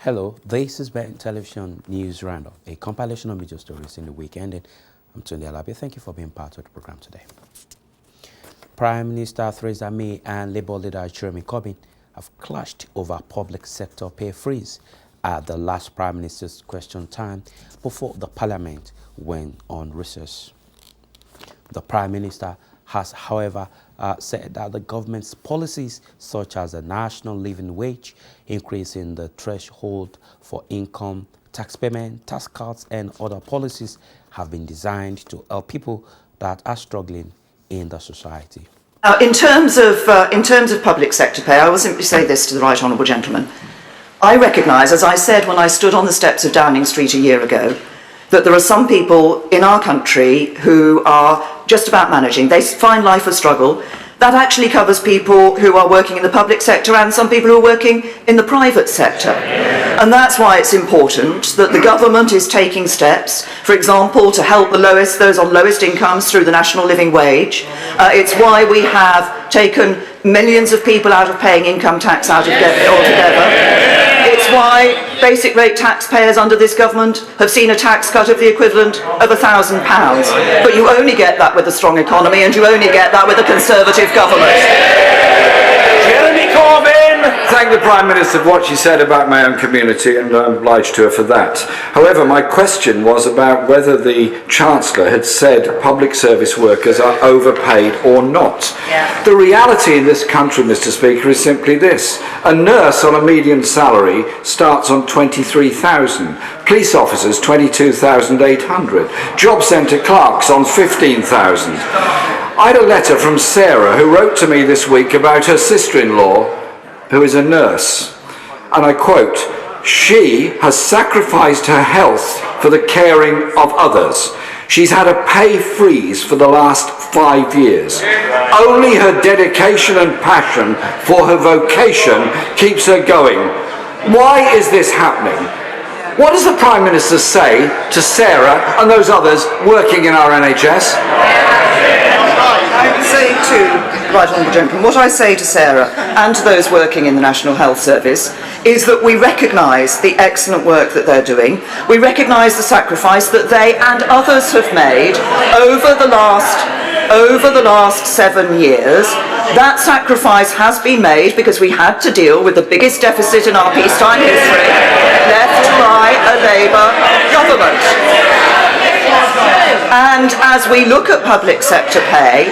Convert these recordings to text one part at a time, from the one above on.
Hello, this is Ben Television News Roundup, a compilation of major stories in the week ending. I'm Tunde Alabi. Thank you for being part of the program today. Prime Minister Theresa May and Labour leader Jeremy Corbyn have clashed over public sector pay freeze at the last Prime Minister's question time before the Parliament went on recess. The Prime Minister has, however, said that the government's policies, such as the national living wage, increasing the threshold for income tax payment, tax cuts, and other policies have been designed to help people that are struggling in the society. In terms of public sector pay, I will simply say this to the Right Honourable Gentleman. I recognise, as I said when I stood on the steps of Downing Street a year ago, that there are some people in our country who are just about managing. They find life a struggle. That actually covers people who are working in the public sector and some people who are working in the private sector. And that's why it's important that the government is taking steps, for example, to help those on lowest incomes through the national living wage. It's why we have taken millions of people out of paying income tax altogether. It's why basic rate taxpayers under this government have seen a tax cut of the equivalent of £1,000. But you only get that with a strong economy, and you only get that with a Conservative government. Jeremy Corbyn! Thank the Prime Minister for what she said about my own community, and I'm obliged to her for that. However, my question was about whether the Chancellor had said public service workers are overpaid or not. Yeah. The reality in this country, Mr. Speaker, is simply this. A nurse on a median salary starts on 23,000. Police officers, 22,800. Job centre clerks on 15,000. I had a letter from Sarah, who wrote to me this week about her sister-in-law, who is a nurse, and I quote, "She has sacrificed her health for the caring of others. She's had a pay freeze for the last 5 years. Only her dedication and passion for her vocation keeps her going. Why is this happening?" What does the Prime Minister say to Sarah and those others working in our NHS? I would say to Right Honourable Gentleman, what I say to Sarah and to those working in the National Health Service is that we recognise the excellent work that they're doing. We recognise the sacrifice that they and others have made over the last 7 years. That sacrifice has been made because we had to deal with the biggest deficit in our peacetime history, left by a Labour government. And as we look at public sector pay,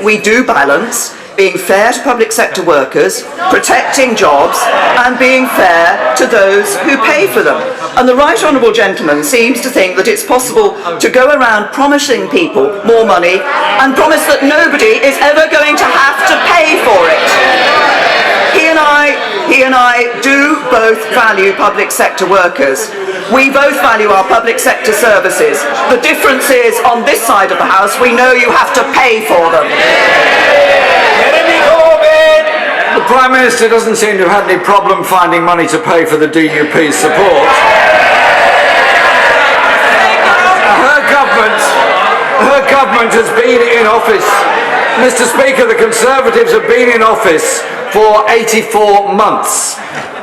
we do balance being fair to public sector workers, protecting jobs, and being fair to those who pay for them. And the Right Honourable Gentleman seems to think that it's possible to go around promising people more money and promise that nobody is ever going to have to pay for it. He and I do both value public sector workers. We both value our public sector services. The difference is, on this side of the House, we know you have to pay for them. The Prime Minister doesn't seem to have had any problem finding money to pay for the DUP's support. Her government has been in office. Mr. Speaker, the Conservatives have been in office for 84 months.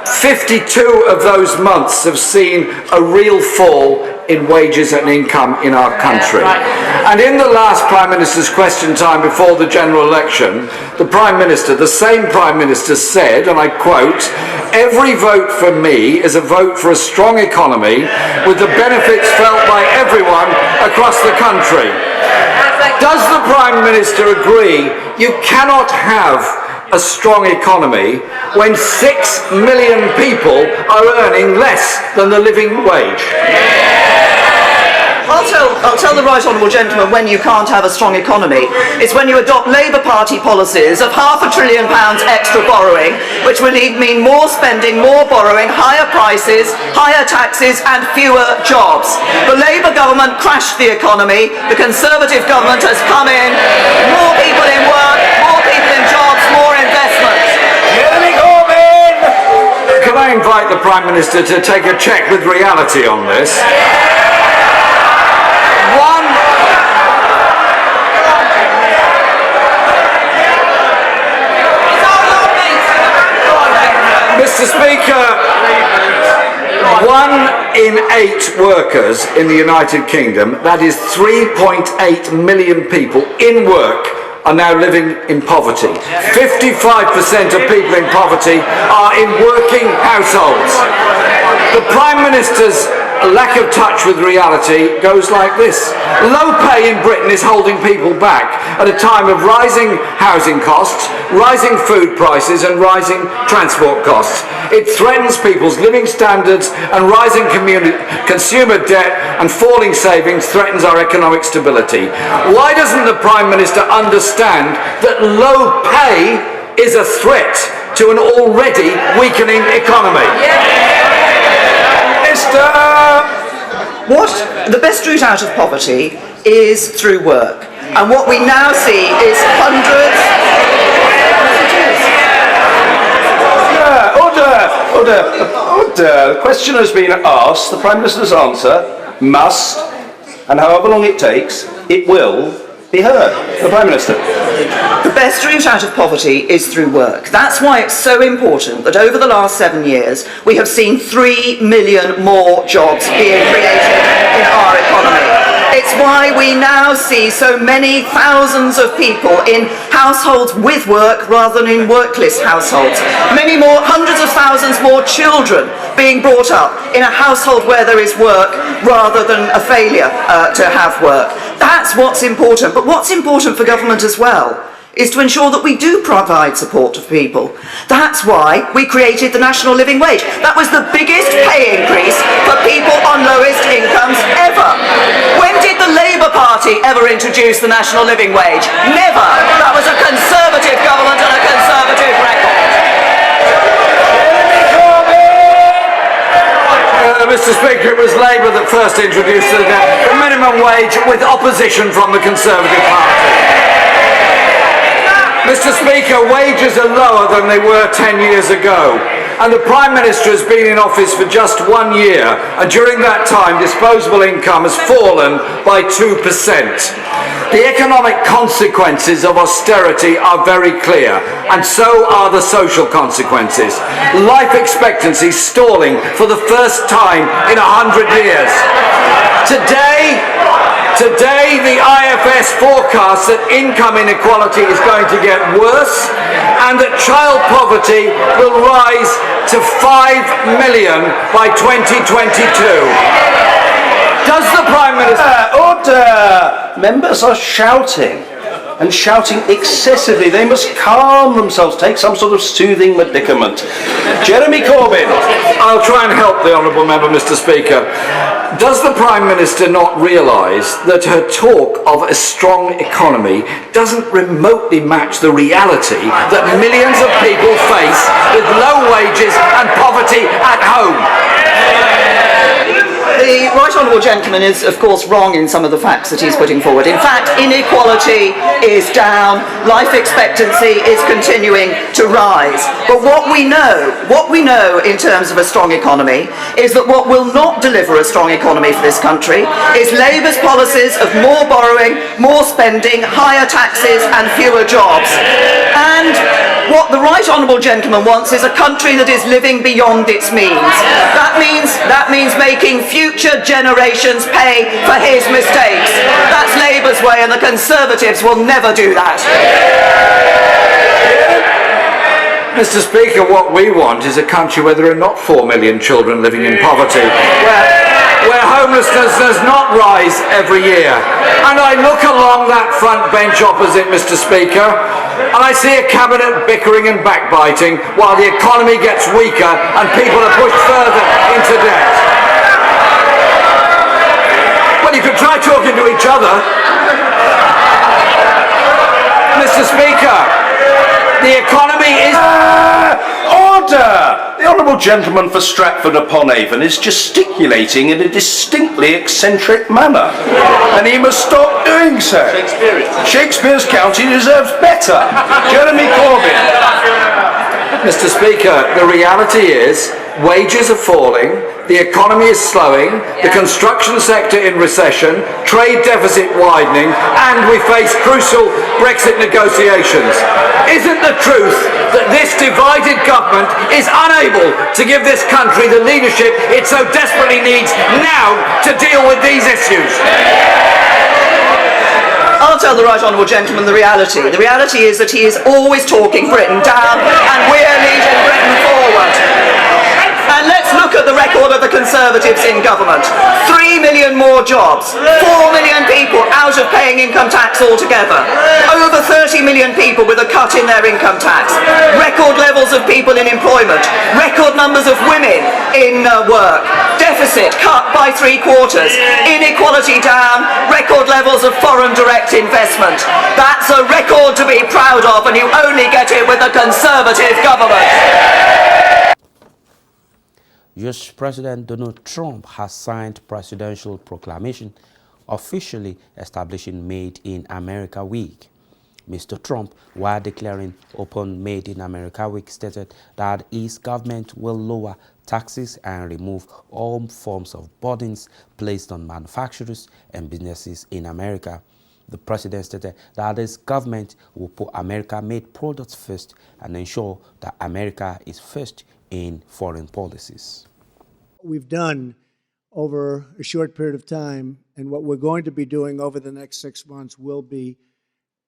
52 of those months have seen a real fall in wages and income in our country. And in the last Prime Minister's question time before the general election, the same Prime Minister said, and I quote, "Every vote for me is a vote for a strong economy with the benefits felt by everyone across the country." Does the Prime Minister agree you cannot have a strong economy when 6 million people are earning less than the living wage? I'll tell the Right Honourable Gentleman when you can't have a strong economy. It's when you adopt Labour Party policies of £500 billion extra borrowing, which will mean more spending, more borrowing, higher prices, higher taxes and fewer jobs. The Labour government crashed the economy. The Conservative government has come in. More people in work, more people in jobs, more investment. Jeremy Corbyn! Can I invite the Prime Minister to take a check with reality on this? Mr. Speaker, Speaker, 1 in 8 workers in the United Kingdom, that is 3.8 million people in work, are now living in poverty. 55% of people in poverty are in working households. The Prime Minister's lack of touch with reality goes like this. Low pay in Britain is holding people back at a time of rising housing costs, rising food prices and rising transport costs. It threatens people's living standards, and rising consumer debt and falling savings threatens our economic stability. Why doesn't the Prime Minister understand that low pay is a threat to an already weakening economy? What? The best route out of poverty is through work. And what we now see is hundreds... Order. The question has been asked. The Prime Minister's answer must, and however long it takes, it will be heard. The Prime Minister. The best route out of poverty is through work. That's why it's so important that over the last 7 years we have seen 3 million more jobs being created in our economy. It's why we now see so many thousands of people in households with work rather than in workless households. Many more, hundreds of thousands more children being brought up in a household where there is work rather than a failure to have work. That's what's important. But what's important for government as well is to ensure that we do provide support to people. That's why we created the National Living Wage. That was the biggest pay increase for people on lowest incomes ever. When did the Labour Party ever introduce the National Living Wage? Never. That was a Conservative government and a Conservative record. Mr. Speaker, it was Labour that first introduced the minimum wage with opposition from the Conservative Party. Mr. Speaker, wages are lower than they were 10 years ago, and the Prime Minister has been in office for just 1 year, and during that time disposable income has fallen by 2%. The economic consequences of austerity are very clear, and so are the social consequences. Life expectancy stalling for the first time in 100 years. Today, the IFS forecasts that income inequality is going to get worse and that child poverty will rise to 5 million by 2022. Does the Prime Minister... Order! Members are shouting, and shouting excessively. They must calm themselves, take some sort of soothing medicament. Jeremy Corbyn. I'll try and help the Honourable Member, Mr. Speaker. Does the Prime Minister not realise that her talk of a strong economy doesn't remotely match the reality that millions of people face with low wages and poverty at home? The Right Honourable Gentleman is, of course, wrong in some of the facts that he's putting forward. In fact, inequality is down, life expectancy is continuing to rise. But what we know in terms of a strong economy is that what will not deliver a strong economy for this country is Labour's policies of more borrowing, more spending, higher taxes and fewer jobs. And what the Right Honourable Gentleman wants is a country that is living beyond its means. That means making future generations pay for his mistakes. That's Labour's way, and the Conservatives will never do that. Mr. Speaker, what we want is a country where there are not 4 million children living in poverty, where homelessness does not rise every year. And I look along that front bench opposite, Mr. Speaker, and I see a cabinet bickering and backbiting while the economy gets weaker and people are pushed further into debt. Well, you could try talking to each other. Mr. Speaker, the economy is... Order! The Honourable Gentleman for Stratford-upon-Avon is gesticulating in a distinctly eccentric manner, and he must stop doing so. Shakespeare's county deserves better. Jeremy Corbyn. Mr. Speaker, the reality is wages are falling, the economy is slowing, the construction sector in recession, trade deficit widening, and we face crucial Brexit negotiations. Isn't the truth that this divided government is unable to give this country the leadership it so desperately needs now to deal with these issues. I'll tell the right honourable gentleman the reality. The reality is that he is always talking Britain down and we're leading Britain forward. And let's look at the record of the Conservatives in government. 3 million more jobs, 4 million people out of paying income tax altogether, over 30 million people with a cut in their income tax, record levels of people in employment, record numbers of women in work, deficit cut by 3/4, inequality down, record levels of foreign direct investment. That's a record to be proud of, and you only get it with a Conservative government. US President Donald Trump has signed presidential proclamation officially establishing Made in America Week. Mr. Trump, while declaring open Made in America Week, stated that his government will lower taxes and remove all forms of burdens placed on manufacturers and businesses in America. The president stated that his government will put America-made products first and ensure that America is first in foreign policies. We've done over a short period of time, and what we're going to be doing over the next 6 months will be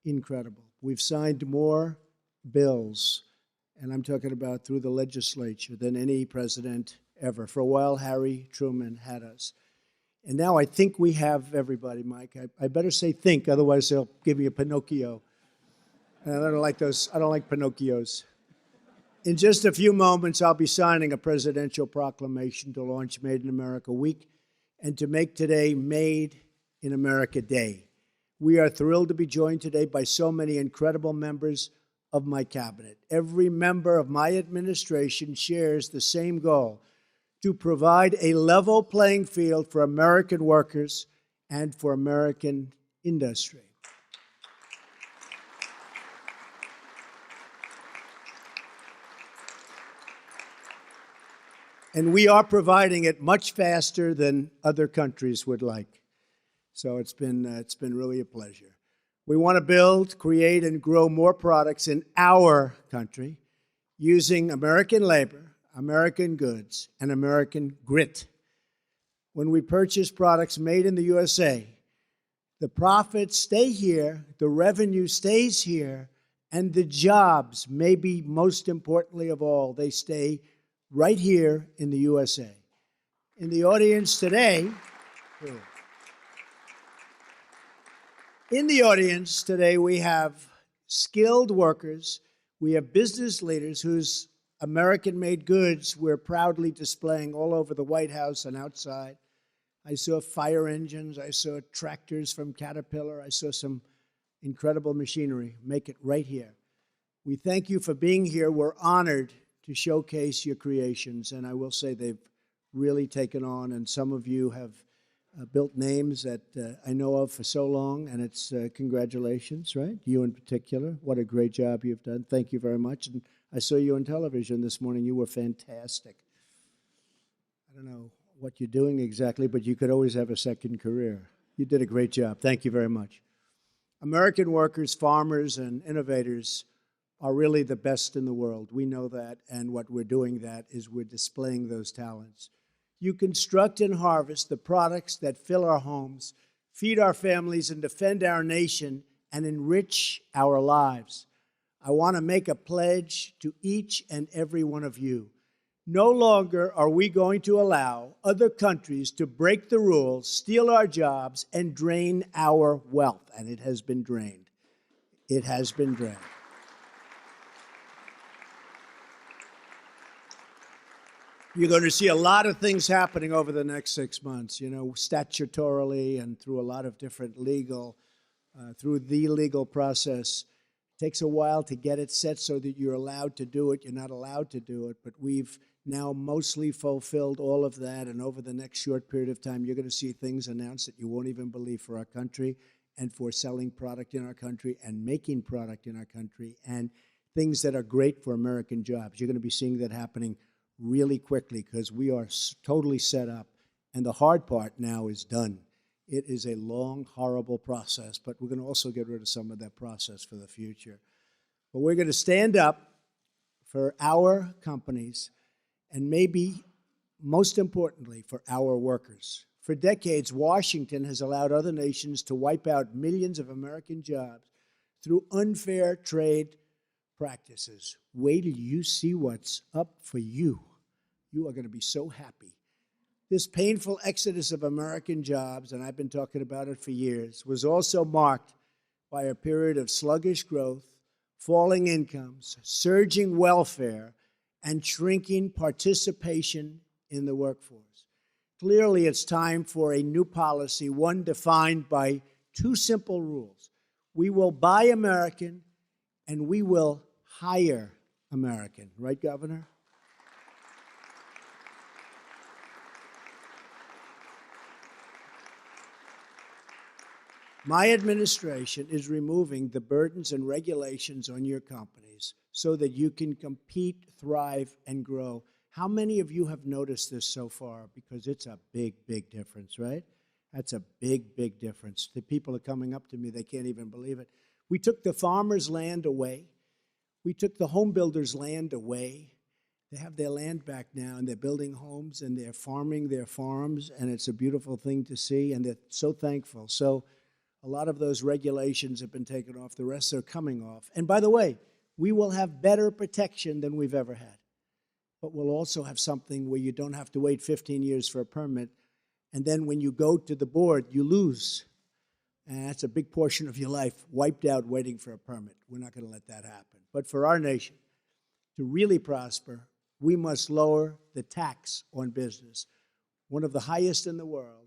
incredible. We've signed more bills, and I'm talking about through the legislature, than any president ever. For a while, Harry Truman had us. And now I think we have everybody, Mike. I better say think, otherwise they'll give me a Pinocchio. And I don't like those. I don't like Pinocchios. In just a few moments, I'll be signing a presidential proclamation to launch Made in America Week and to make today Made in America Day. We are thrilled to be joined today by so many incredible members of my cabinet. Every member of my administration shares the same goal: to provide a level playing field for American workers and for American industry. And we are providing it much faster than other countries would like. So it's been really a pleasure. We want to build, create, and grow more products in our country using American labor, American goods, and American grit. When we purchase products made in the USA, the profits stay here, the revenue stays here, and the jobs, maybe most importantly of all, they stay right here in the USA. In the audience today, we have skilled workers, we have business leaders whose American-made goods we're proudly displaying all over the White House and outside. I saw fire engines, I saw tractors from Caterpillar, I saw some incredible machinery. Make it right here. We thank you for being here. We're honored to showcase your creations, and I will say they've really taken on, and some of you have built names that I know of for so long, and it's congratulations, right? You in particular. What a great job you've done. Thank you very much. And I saw you on television this morning. You were fantastic. I don't know what you're doing exactly, but you could always have a second career. You did a great job. Thank you very much. American workers, farmers, and innovators are really the best in the world. We know that, and what we're doing that is we're displaying those talents. You construct and harvest the products that fill our homes, feed our families, and defend our nation, and enrich our lives. I want to make a pledge to each and every one of you. No longer are we going to allow other countries to break the rules, steal our jobs, and drain our wealth. And it has been drained. It has been drained. You're going to see a lot of things happening over the next 6 months, you know, statutorily and through a lot of different legal, through the legal process. It takes a while to get it set so that you're allowed to do it. You're not allowed to do it, but we've now mostly fulfilled all of that, and over the next short period of time, you're going to see things announced that you won't even believe for our country and for selling product in our country and making product in our country and things that are great for American jobs. You're going to be seeing that happening really quickly because we are totally set up, and the hard part now is done. It is a long, horrible process, but we're going to also get rid of some of that process for the future. But we're going to stand up for our companies, and maybe most importantly, for our workers. For decades, Washington has allowed other nations to wipe out millions of American jobs through unfair trade practices. Wait till you see what's up for you. You are going to be so happy. This painful exodus of American jobs, and I've been talking about it for years, was also marked by a period of sluggish growth, falling incomes, surging welfare, and shrinking participation in the workforce. Clearly, it's time for a new policy, one defined by two simple rules. We will buy American, and we will hire American. Right, Governor? My administration is removing the burdens and regulations on your companies so that you can compete, thrive, and grow. How many of you have noticed this so far? Because it's a big, big difference, right? That's a big, big difference. The people are coming up to me, they can't even believe it. We took the farmers' land away. We took the home builders' land away. They have their land back now, and they're building homes, and they're farming their farms, and it's a beautiful thing to see, and they're so thankful. So a lot of those regulations have been taken off. The rest are coming off. And by the way, we will have better protection than we've ever had. But we'll also have something where you don't have to wait 15 years for a permit, and then when you go to the board, you lose. And that's a big portion of your life wiped out waiting for a permit. We're not going to let that happen. But for our nation to really prosper, we must lower the tax on business, one of the highest in the world.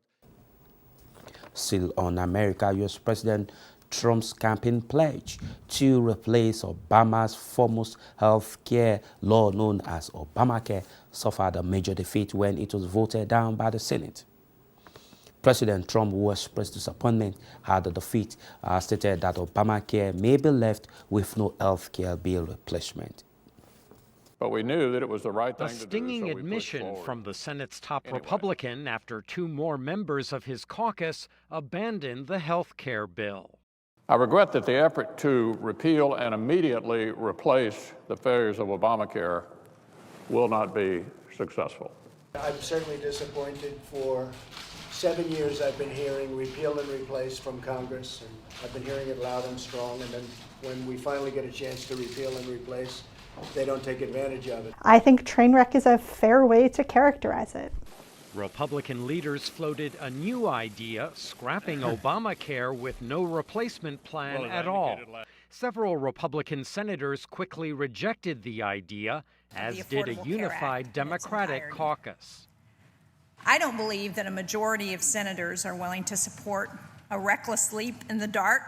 Still on America, U.S. President Trump's campaign pledge to replace Obama's foremost health care law known as Obamacare suffered a major defeat when it was voted down by the Senate. President Trump, who expressed disappointment at the defeat, stated that Obamacare may be left with no health care bill replacement. But we knew that it was the right thing to do. A stinging admission from the Senate's top Republican after two more members of his caucus abandoned the health care bill. I regret that the effort to repeal and immediately replace the failures of Obamacare will not be successful. I'm certainly disappointed. For 7 years I've been hearing repeal and replace from Congress, and I've been hearing it loud and strong, and then when we finally get a chance to repeal and replace, they don't take advantage of it. I think train wreck is a fair way to characterize it. Republican leaders floated a new idea, scrapping Obamacare with no replacement plan at all. Several Republican senators quickly rejected the idea, as did a unified Democratic caucus. I don't believe that a majority of senators are willing to support a reckless leap in the dark.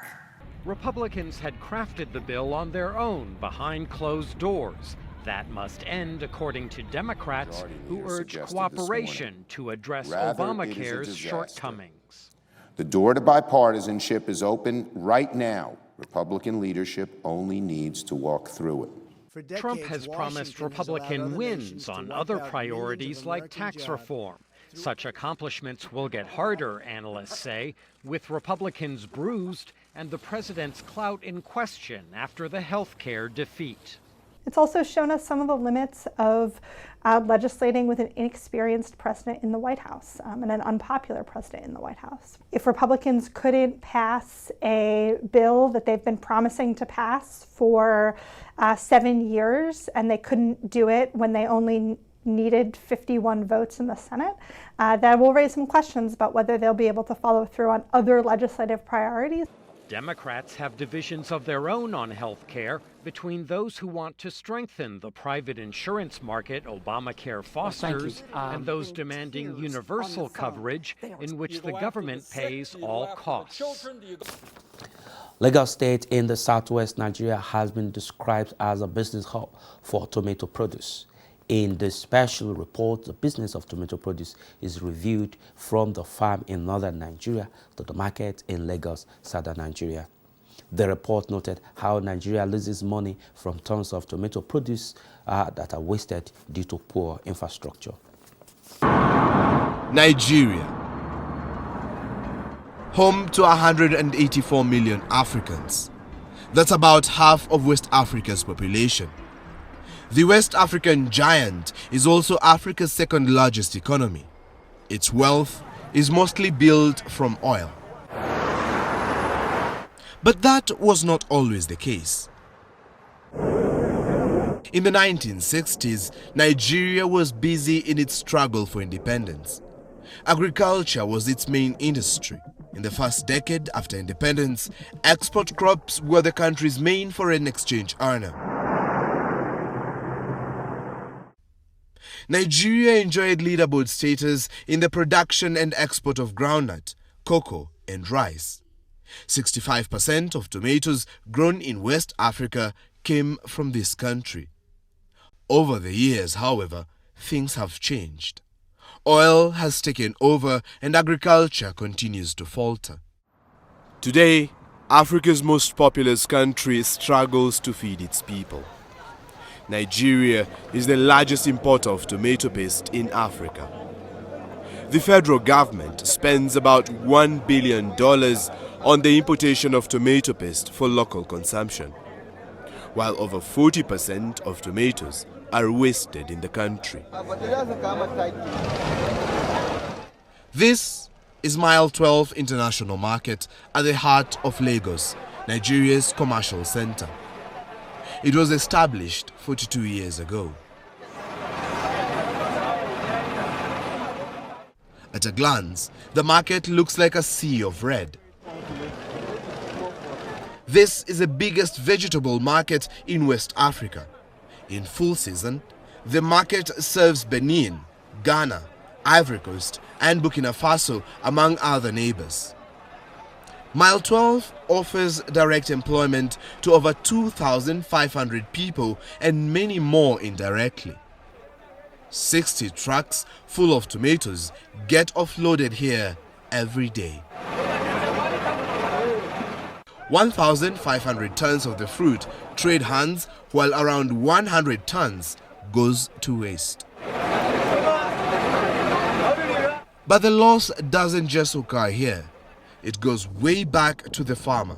Republicans had crafted the bill on their own behind closed doors. That must end, according to Democrats, who urge cooperation to address Obamacare's shortcomings. The door to bipartisanship is open right now. Republican leadership only needs to walk through it. Trump has promised Republican wins on other priorities like tax reform. Such accomplishments will get harder, analysts say, with Republicans bruised and the president's clout in question after the health care defeat. It's also shown us some of the limits of legislating with an inexperienced president in the White House and an unpopular president in the White House. If Republicans couldn't pass a bill that they've been promising to pass for 7 years, and they couldn't do it when they only needed 51 votes in the Senate, that will raise some questions about whether they'll be able to follow through on other legislative priorities. Democrats have divisions of their own on health care between those who want to strengthen the private insurance market Obamacare fosters and those demanding universal coverage in which the government pays all costs. Lagos State in the southwest Nigeria has been described as a business hub for tomato produce. In this special report, the business of tomato produce is reviewed from the farm in northern Nigeria to the market in Lagos, southern Nigeria. The report noted how Nigeria loses money from tons of tomato produce that are wasted due to poor infrastructure. Nigeria, home to 184 million Africans. That's about half of West Africa's population. The West African giant is also Africa's second largest economy. Its wealth is mostly built from oil. But that was not always the case. In the 1960s, Nigeria was busy in its struggle for independence. Agriculture was its main industry. In the first decade after independence, export crops were the country's main foreign exchange earner. Nigeria enjoyed leaderboard status in the production and export of groundnut, cocoa, and rice. 65% of tomatoes grown in West Africa came from this country. Over the years, however, things have changed. Oil has taken over and agriculture continues to falter. Today, Africa's most populous country struggles to feed its people. Nigeria is the largest importer of tomato paste in Africa. The federal government spends about $1 billion on the importation of tomato paste for local consumption, while over 40% of tomatoes are wasted in the country. This is Mile 12 International Market at the heart of Lagos, Nigeria's commercial center. It was established 42 years ago. At a glance, the market looks like a sea of red. This is the biggest vegetable market in West Africa. In full season, the market serves Benin, Ghana, Ivory Coast, and Burkina Faso, among other neighbors. Mile 12 offers direct employment to over 2,500 people and many more indirectly. 60 trucks full of tomatoes get offloaded here every day. 1,500 tons of the fruit trade hands, while around 100 tons goes to waste. But the loss doesn't just occur here. It goes way back to the farmer.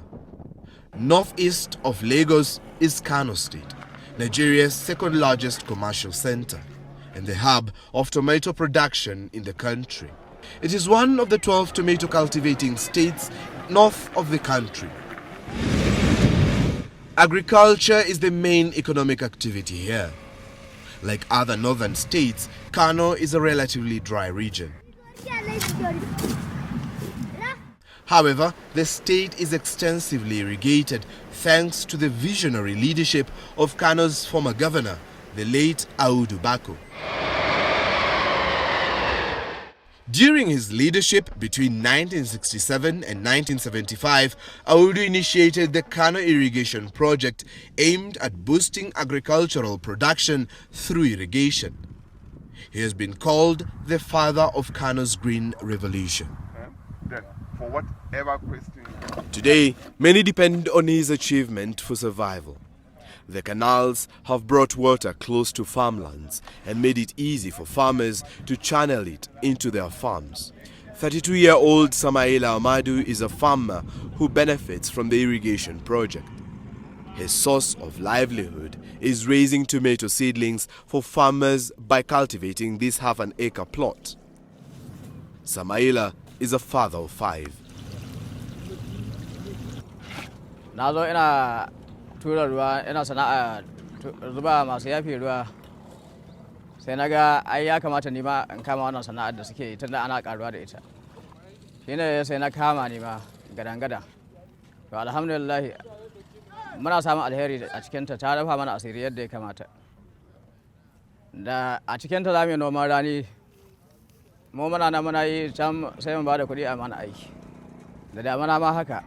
Northeast of Lagos is Kano State, Nigeria's second largest commercial center and the hub of tomato production in the country. It is one of the 12 tomato cultivating states north of the country. Agriculture is the main economic activity here. Like other northern states, Kano is a relatively dry region. However, the state is extensively irrigated thanks to the visionary leadership of Kano's former governor, the late Audu Bako. During his leadership between 1967 and 1975, Audu initiated the Kano Irrigation Project aimed at boosting agricultural production through irrigation. He has been called the father of Kano's Green Revolution. Today, many depend on his achievement for survival. The canals have brought water close to farmlands and made it easy for farmers to channel it into their farms. 32-year-old Samaila Amadu is a farmer who benefits from the irrigation project. His source of livelihood is raising tomato seedlings for farmers by cultivating this half-an-acre plot. Samaila is a father of 5. tura ruwa ina sana'a zuba masu yafi ruwa sai naga ai ya kamata ni ma in kama wannan sana'ar da suke tunda ana karuwa da ita shine sai na kama ni ma gadan-gadan to alhamdulillah muna samun alheri a cikin ta rufa mana asiri yadda ya kamata da a cikin ta zamu noman rani mu muna nan muna yi can sai mu bada kuɗi a mana aiki da damana ma haka.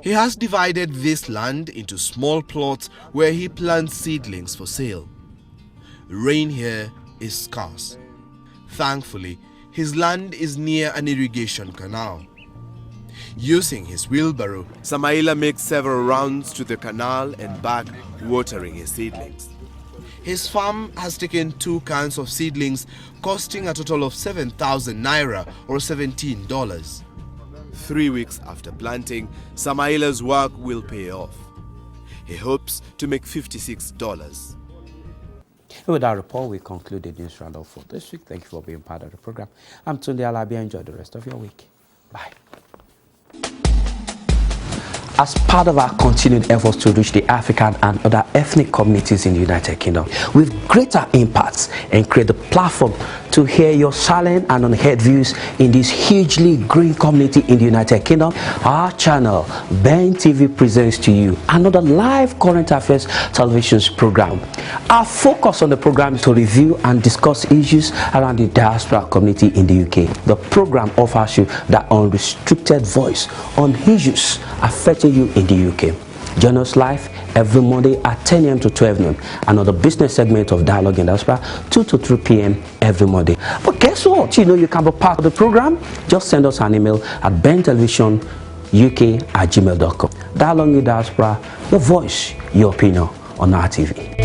He has divided this land into small plots where he plants seedlings for sale. Rain here is scarce. Thankfully, his land is near an irrigation canal. Using his wheelbarrow, Samaila makes several rounds to the canal and back, watering his seedlings. His farm has taken 2 cans of seedlings costing a total of 7,000 naira or $17. 3 weeks after planting, Samaila's work will pay off. He hopes to make $56. With that report, we conclude the news roundup for this week. Thank you for being part of the program. I'm Tunde Alabi. Enjoy the rest of your week. Bye. As part of our continued efforts to reach the African and other ethnic communities in the United Kingdom with greater impacts and create the platform to hear your silent and unheard views in this hugely growing community in the United Kingdom, our channel, Ben TV, presents to you another live current affairs television program. Our focus on the program is to review and discuss issues around the diaspora community in the UK. The program offers you that unrestricted voice on issues affecting you in the UK. Join us live every Monday at 10 a.m. to 12 noon. Another business segment of Dialogue in Diaspora, 2 to 3 p.m. every Monday. But guess what? You know you can be part of the program. Just send us an email at bentelevisionuk@gmail.com. Dialogue in Diaspora, your voice, your opinion on our TV.